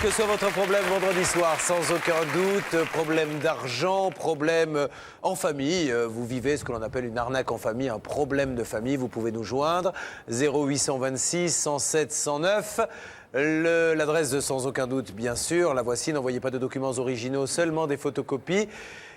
que soit votre problème vendredi soir, sans aucun doute, problème d'argent, problème en famille, vous vivez ce que l'on appelle une arnaque en famille, un problème de famille, vous pouvez nous joindre 0826 107 109. L'adresse de Sans aucun doute, bien sûr, la voici, n'envoyez pas de documents originaux, seulement des photocopies.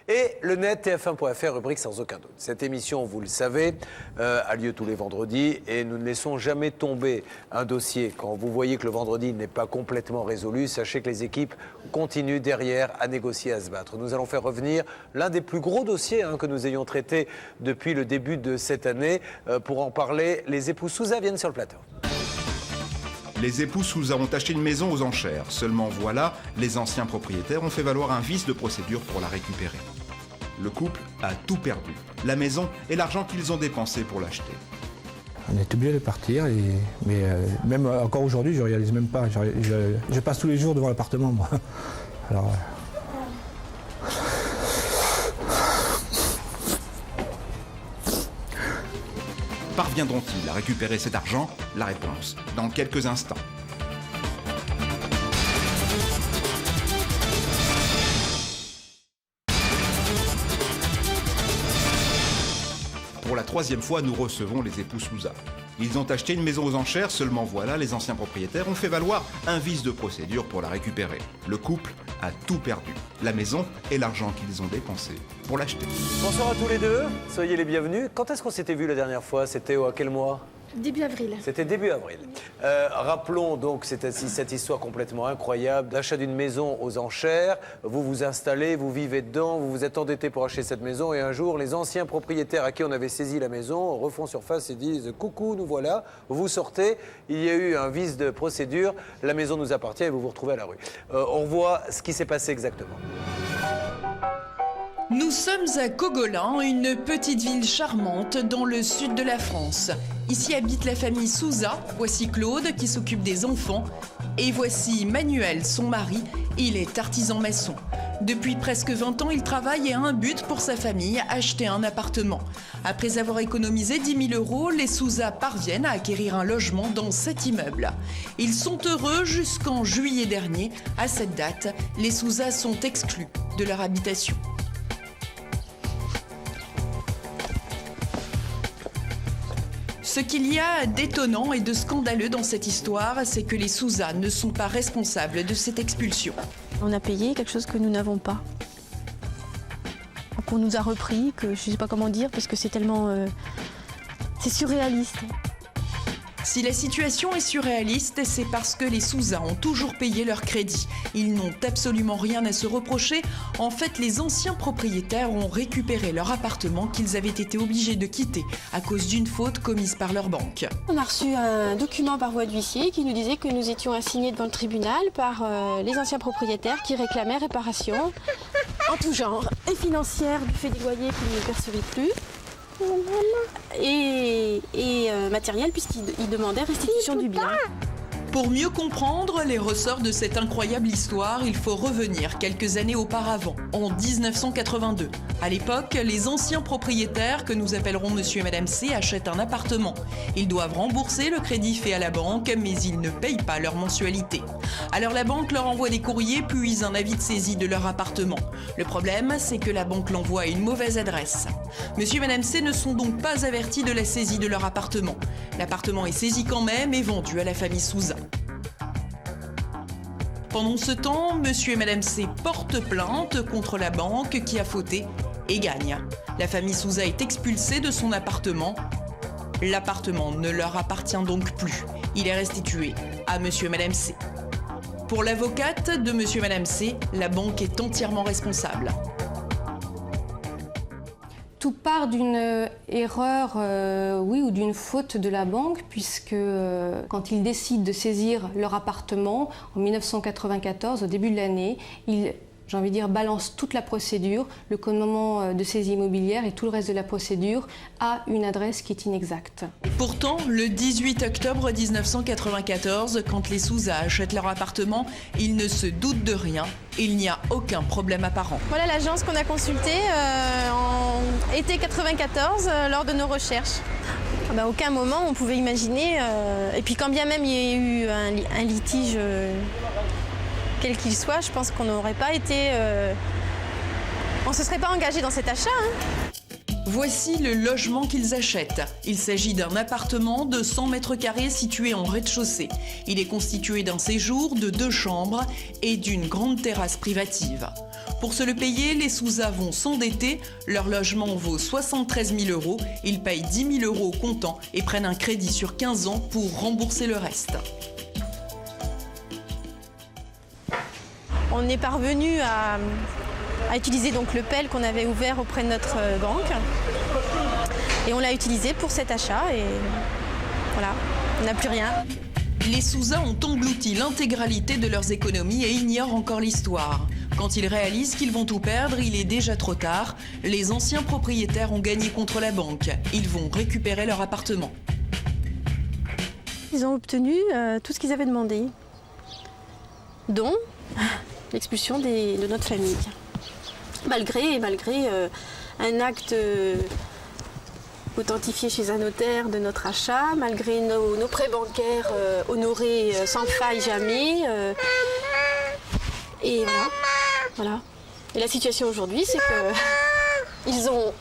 Et le net, tf1.fr, rubrique Sans aucun doute. Cette émission, vous le savez, a lieu tous les vendredis et nous ne laissons jamais tomber un dossier. Quand vous voyez que le vendredi n'est pas complètement résolu, sachez que les équipes continuent derrière à négocier, à se battre. Nous allons faire revenir l'un des plus gros dossiers que nous ayons traité depuis le début de cette année. Pour en parler, les époux Souza viennent sur le plateau. Les époux Souza ont acheté une maison aux enchères. Seulement voilà, les anciens propriétaires ont fait valoir un vice de procédure pour la récupérer. Le couple a tout perdu, la maison et l'argent qu'ils ont dépensé pour l'acheter. On est obligé de partir, mais même encore aujourd'hui, je ne réalise même pas. Je passe tous les jours devant l'appartement, moi. Alors, Parviendront-ils à récupérer cet argent? La réponse, dans quelques instants. Pour la troisième fois, nous recevons les époux Souza. Ils ont acheté une maison aux enchères, seulement voilà, les anciens propriétaires ont fait valoir un vice de procédure pour la récupérer. Le couple a tout perdu, la maison et l'argent qu'ils ont dépensé pour l'acheter. Bonsoir à tous les deux, soyez les bienvenus. Quand est-ce qu'on s'était vu la dernière fois? C'était à quel mois? Début avril. C'était début avril. Rappelons donc cette histoire complètement incroyable d'achat d'une maison aux enchères. Vous vous installez, vous vivez dedans, vous vous êtes endetté pour acheter cette maison et un jour, les anciens propriétaires à qui on avait saisi la maison refont surface et disent « Coucou, nous voilà ». Vous sortez, il y a eu un vice de procédure, la maison nous appartient et vous vous retrouvez à la rue. On voit ce qui s'est passé exactement. Nous sommes à Cogolin, une petite ville charmante dans le sud de la France. Ici habite la famille Souza. Voici Claude qui s'occupe des enfants. Et voici Manuel, son mari. Il est artisan maçon. Depuis presque 20 ans, il travaille et a un but pour sa famille, acheter un appartement. Après avoir économisé 10 000 €, les Souza parviennent à acquérir un logement dans cet immeuble. Ils sont heureux jusqu'en juillet dernier. À cette date, les Souza sont exclus de leur habitation. Ce qu'il y a d'étonnant et de scandaleux dans cette histoire, c'est que les Souza ne sont pas responsables de cette expulsion. On a payé quelque chose que nous n'avons pas. Donc on nous a repris, que je ne sais pas comment dire, parce que c'est tellement... c'est surréaliste. Si la situation est surréaliste, c'est parce que les Souza ont toujours payé leur crédit. Ils n'ont absolument rien à se reprocher. En fait, les anciens propriétaires ont récupéré leur appartement qu'ils avaient été obligés de quitter à cause d'une faute commise par leur banque. On a reçu un document par voie d'huissier qui nous disait que nous étions assignés devant le tribunal par les anciens propriétaires qui réclamaient réparation en tout genre, et financière du fait des loyers qu'ils ne percevaient plus. Et matériel puisqu'il demandait restitution du bien. Pour mieux comprendre les ressorts de cette incroyable histoire, il faut revenir quelques années auparavant, en 1982. À l'époque, les anciens propriétaires, que nous appellerons Monsieur et Madame C, achètent un appartement. Ils doivent rembourser le crédit fait à la banque, mais ils ne payent pas leur mensualité. Alors la banque leur envoie des courriers puis un avis de saisie de leur appartement. Le problème, c'est que la banque l'envoie à une mauvaise adresse. Monsieur et Madame C ne sont donc pas avertis de la saisie de leur appartement. L'appartement est saisi quand même et vendu à la famille Souza. Pendant ce temps, Monsieur et Madame C portent plainte contre la banque qui a fauté et gagne. La famille Souza est expulsée de son appartement. L'appartement ne leur appartient donc plus. Il est restitué à Monsieur et Madame C. Pour l'avocate de Monsieur et Madame C, la banque est entièrement responsable. Tout part d'une erreur, oui, ou d'une faute de la banque, puisque quand ils décident de saisir leur appartement en 1994, au début de l'année, ils, j'ai envie de dire, balancent toute la procédure, le commandement de saisie immobilière et tout le reste de la procédure à une adresse qui est inexacte. Pourtant, le 18 octobre 1994, quand les Souza achètent leur appartement, ils ne se doutent de rien. Il n'y a aucun problème apparent. Voilà l'agence qu'on a consultée en été 94 lors de nos recherches. À aucun moment on pouvait imaginer, et puis quand bien même il y a eu un litige quel qu'il soit, je pense qu'on n'aurait pas été... on ne se serait pas engagé dans cet achat. Voici le logement qu'ils achètent. Il s'agit d'un appartement de 100 mètres carrés situé en rez-de-chaussée. Il est constitué d'un séjour, de 2 chambres et d'une grande terrasse privative. Pour se le payer, les Souza vont s'endetter. Leur logement vaut 73 000 €. Ils payent 10 000 € au comptant et prennent un crédit sur 15 ans pour rembourser le reste. On est parvenu à utiliser donc le PEL qu'on avait ouvert auprès de notre banque. Et on l'a utilisé pour cet achat et voilà, on n'a plus rien. Les Souza ont englouti l'intégralité de leurs économies et ignorent encore l'histoire. Quand ils réalisent qu'ils vont tout perdre, il est déjà trop tard. Les anciens propriétaires ont gagné contre la banque. Ils vont récupérer leur appartement. Ils ont obtenu tout ce qu'ils avaient demandé, dont l'expulsion de notre famille. Malgré un acte authentifié chez un notaire de notre achat, malgré nos prêts bancaires honorés sans faille jamais. Et voilà. Et la situation aujourd'hui, c'est qu'ils ont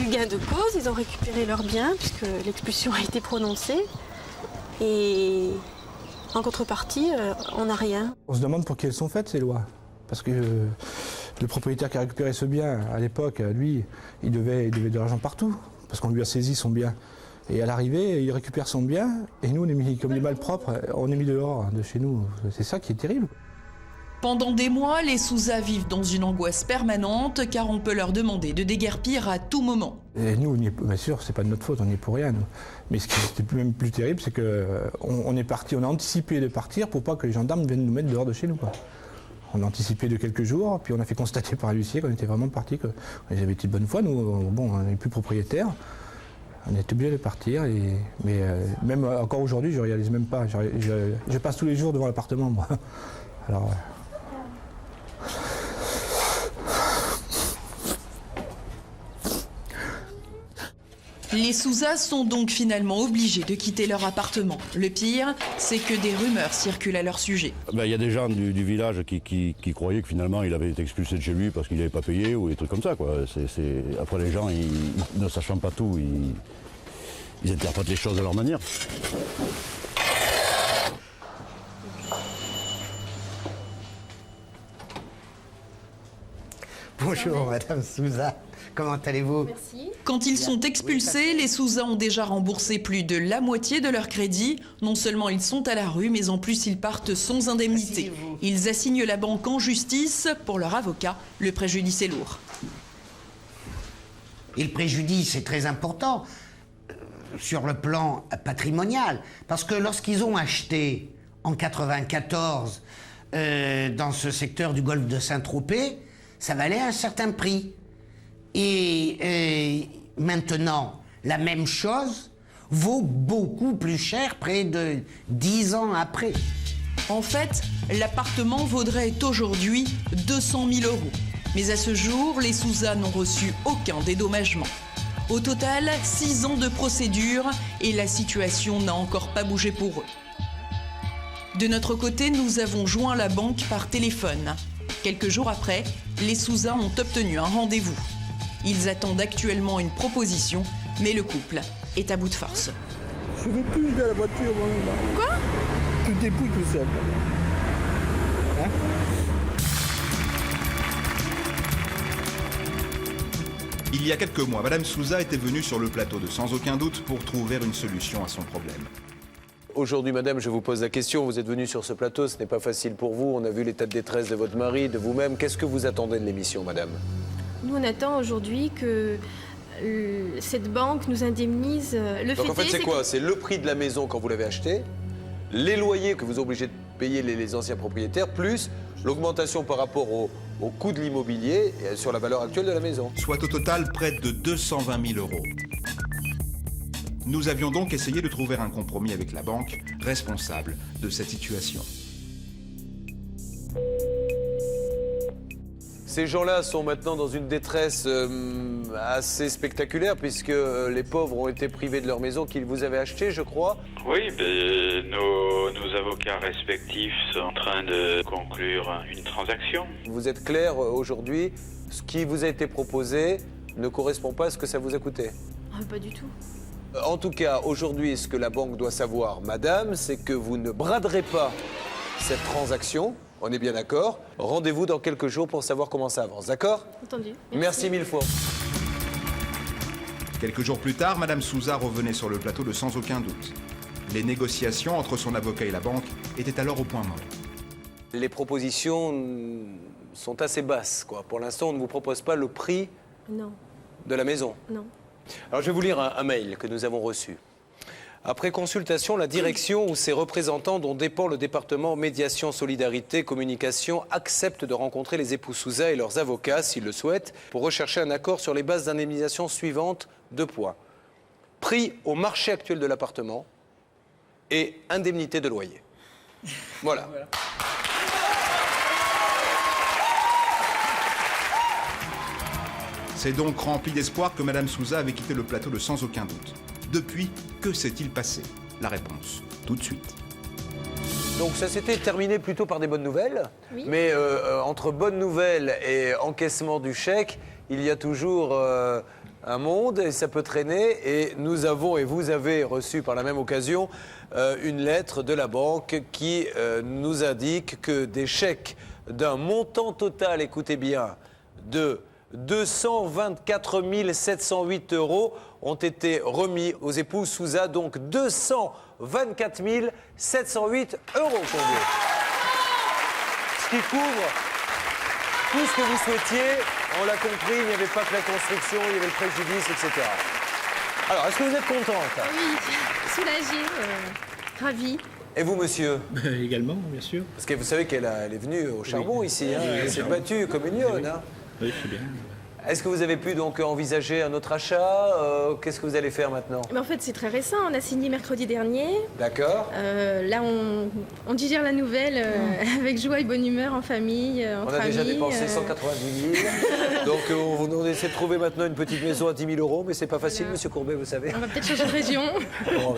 eu gain de cause, ils ont récupéré leurs biens puisque l'expulsion a été prononcée. Et en contrepartie, on n'a rien. On se demande pour qui elles sont faites ces lois. Parce que le propriétaire qui a récupéré ce bien, à l'époque, lui, il devait de l'argent partout. Parce qu'on lui a saisi son bien. Et à l'arrivée, il récupère son bien. Et nous, on est mis comme des malpropres, on est mis dehors de chez nous. C'est ça qui est terrible. Pendant des mois, les Souza vivent dans une angoisse permanente car on peut leur demander de déguerpir à tout moment. Et nous, bien sûr, c'est pas de notre faute, on n'y est pour rien. Nous. Mais ce qui était même plus terrible, c'est qu'on est parti, on a anticipé de partir pour pas que les gendarmes viennent nous mettre dehors de chez nous. Quoi. On a anticipé de quelques jours, puis on a fait constater par l'huissier qu'on était vraiment partis, qu'on avait été de bonne foi. Nous, bon, on n'est plus propriétaires. On est obligé de partir, mais même encore aujourd'hui, je ne réalise même pas. Je passe tous les jours devant l'appartement, moi. Alors, les Souza sont donc finalement obligés de quitter leur appartement. Le pire, c'est que des rumeurs circulent à leur sujet. Il y a des gens du village qui croyaient que finalement il avait été expulsé de chez lui parce qu'il n'avait pas payé ou des trucs comme ça. Quoi. Après les gens, ne sachant pas tout, ils interprètent les choses de leur manière. Bonjour Madame Souza, comment allez-vous? Merci. Quand ils sont expulsés, les Souza ont déjà remboursé plus de la moitié de leur crédit. Non seulement ils sont à la rue, mais en plus ils partent sans indemnité. Ils assignent la banque en justice. Pour leur avocat, le préjudice est lourd. Et le préjudice est très important sur le plan patrimonial, parce que lorsqu'ils ont acheté en 94 dans ce secteur du golfe de Saint-Tropez, ça valait un certain prix. Et maintenant, la même chose vaut beaucoup plus cher près de 10 ans après. En fait, l'appartement vaudrait aujourd'hui 200 000 €. Mais à ce jour, les Souza n'ont reçu aucun dédommagement. Au total, 6 ans de procédure et la situation n'a encore pas bougé pour eux. De notre côté, nous avons joint la banque par téléphone. Quelques jours après, les Souza ont obtenu un rendez-vous. Ils attendent actuellement une proposition, mais le couple est à bout de force. Je ne veux plus de la voiture, moi. Quoi? Tu te débrouilles tout seul. Hein? Il y a quelques mois, Madame Souza était venue sur le plateau de Sans aucun doute pour trouver une solution à son problème. Aujourd'hui, madame, je vous pose la question. Vous êtes venue sur ce plateau, ce n'est pas facile pour vous. On a vu l'état de détresse de votre mari, de vous-même. Qu'est-ce que vous attendez de l'émission, madame? Nous, on attend aujourd'hui que cette banque nous indemnise. Donc en fait, c'est quoi? C'est le prix de la maison quand vous l'avez achetée, les loyers que vous êtes obligés de payer les anciens propriétaires, plus l'augmentation par rapport au coût de l'immobilier et sur la valeur actuelle de la maison. Soit au total près de 220 000 €. Nous avions donc essayé de trouver un compromis avec la banque responsable de cette situation. Ces gens-là sont maintenant dans une détresse assez spectaculaire puisque les pauvres ont été privés de leur maison qu'ils vous avaient achetée, je crois. Oui, mais nos avocats respectifs sont en train de conclure une transaction. Vous êtes clair aujourd'hui, ce qui vous a été proposé ne correspond pas à ce que ça vous a coûté? Pas du tout. En tout cas, aujourd'hui, ce que la banque doit savoir, madame, c'est que vous ne braderez pas cette transaction. On est bien d'accord? Rendez-vous dans quelques jours pour savoir comment ça avance, d'accord? Entendu. Merci mille fois. Quelques jours plus tard, Madame Souza revenait sur le plateau de Sans aucun doute. Les négociations entre son avocat et la banque étaient alors au point mort. Les propositions sont assez basses, quoi. Pour l'instant, on ne vous propose pas le prix Non, de la maison. non. Alors, je vais vous lire un mail que nous avons reçu. Après consultation, la direction ou ses représentants dont dépend le département Médiation, Solidarité, Communication acceptent de rencontrer les époux Souza et leurs avocats, s'ils le souhaitent, pour rechercher un accord sur les bases d'indemnisation suivantes, 2 points. Prix au marché actuel de l'appartement et indemnité de loyer. Voilà. C'est donc rempli d'espoir que Madame Souza avait quitté le plateau de Sans aucun doute. Depuis, que s'est-il passé? La réponse, tout de suite. Donc ça s'était terminé plutôt par des bonnes nouvelles, Oui. mais entre bonnes nouvelles et encaissement du chèque, il y a toujours un monde et ça peut traîner. Et nous avons, et vous avez reçu par la même occasion, une lettre de la banque qui nous indique que des chèques d'un montant total, écoutez bien, de 224 708 € ont été remis aux époux Souza, donc 224 708 € pour vous. Ce qui couvre tout ce que vous souhaitiez, on l'a compris, il n'y avait pas que la construction, il y avait le préjudice, etc. Alors, est-ce que vous êtes contente? Oui, soulagée, ravie. Et vous, monsieur? Également, bien sûr. Parce que vous savez qu'elle est venue au charbon ici, hein, elle s'est battue comme une lionne. Hein. Oui, c'est bien. Est-ce que vous avez pu donc envisager un autre achat? Qu'est-ce que vous allez faire maintenant? Mais en fait, c'est très récent. On a signé mercredi dernier. D'accord. Là, on digère la nouvelle avec joie et bonne humeur en famille, entre On a déjà amis, dépensé 190 000. Donc on essaie de trouver maintenant une petite maison à 10 000 €, mais c'est pas facile, monsieur Courbet, vous savez. On va peut-être changer de région. Bon,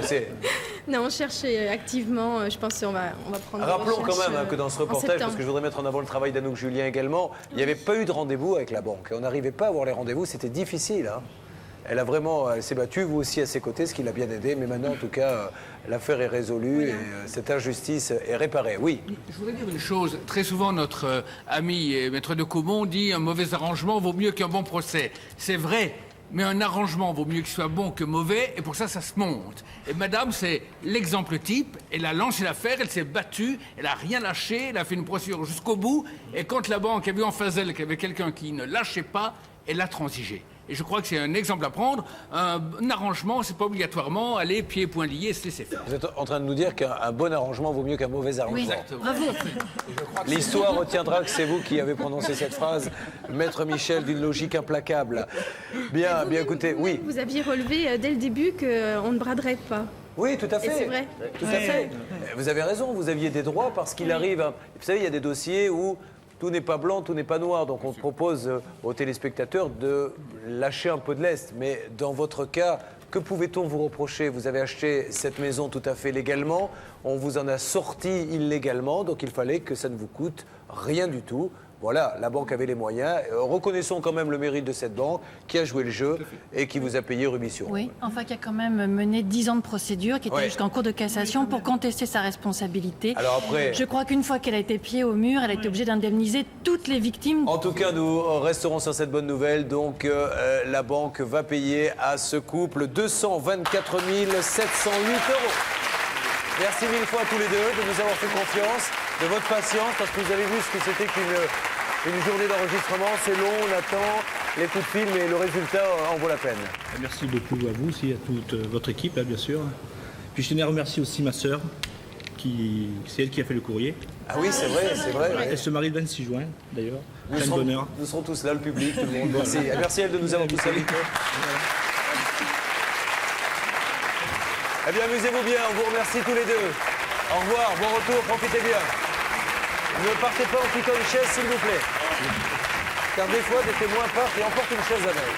Non, on cherche activement. Je pense qu'on va prendre. Rappelons quand même que dans ce reportage, parce que je voudrais mettre en avant le travail d'Anouk Julien également, il n'y avait pas eu de rendez-vous avec la banque. On n'arrivait pas à avoir les rendez-vous, c'était difficile. Hein. Elle s'est battue, vous aussi à ses côtés, ce qui l'a bien aidé. Mais maintenant, en tout cas, l'affaire est résolue et cette injustice est réparée. Oui. Je voudrais dire une chose. Très souvent, notre ami et maître de Caumont dit un mauvais arrangement vaut mieux qu'un bon procès. C'est vrai. Mais un arrangement vaut mieux qu'il soit bon que mauvais, et pour ça, ça se monte. Et madame, c'est l'exemple type. Elle a lancé l'affaire, elle s'est battue, elle n'a rien lâché, elle a fait une procédure jusqu'au bout. Et quand la banque a vu en face d'elle qu'il y avait quelqu'un qui ne lâchait pas, elle a transigé. Et je crois que c'est un exemple à prendre. Un arrangement, c'est pas obligatoirement aller pieds poings liés, se laisser faire. Vous êtes en train de nous dire qu'un bon arrangement vaut mieux qu'un mauvais arrangement. Oui, exactement. Bravo. L'histoire retiendra que c'est vous qui avez prononcé cette phrase, Maître Michel, d'une logique implacable. Bien, écoutez, oui. Vous aviez relevé dès le début qu'on ne braderait pas. Oui, tout à fait. Et c'est vrai. Tout à fait. Vous avez raison, vous aviez des droits parce qu'il arrive... Vous savez, il y a des dossiers où tout n'est pas blanc, tout n'est pas noir. Donc on propose aux téléspectateurs de lâcher un peu de lest. Mais dans votre cas, que pouvait-on vous reprocher? Vous avez acheté cette maison tout à fait légalement. On vous en a sorti illégalement. Donc il fallait que ça ne vous coûte rien du tout. Voilà, la banque avait les moyens. Reconnaissons quand même le mérite de cette banque qui a joué le jeu et qui vous a payé rubis sur Oui, enfin qui a quand même mené 10 ans de procédure, qui était jusqu'en cour de cassation pour contester sa responsabilité. Alors après, je crois qu'une fois qu'elle a été pied au mur, elle a été obligée d'indemniser toutes les victimes. En tout cas, nous resterons sur cette bonne nouvelle. Donc, la banque va payer à ce couple 224 708 €. Merci mille fois à tous les deux de nous avoir fait confiance, de votre patience, parce que vous avez vu ce que c'était qu'une journée d'enregistrement. C'est long, on attend les coups de fil, mais le résultat en vaut la peine. Merci beaucoup à vous aussi, à toute votre équipe, là, bien sûr. Puis je tenais à remercier aussi ma sœur, c'est elle qui a fait le courrier. Ah oui, c'est vrai, c'est vrai. Elle se marie le 26 juin, d'ailleurs. Plein de bonheur. Nous serons tous là, le public, tout le monde. Merci. Merci elle de nous avoir tous invités. Eh bien, amusez-vous bien, on vous remercie tous les deux. Au revoir, bon retour, profitez bien. Ne partez pas en quittant une chaise, s'il vous plaît. Car des fois, des témoins partent et emportent une chaise avec.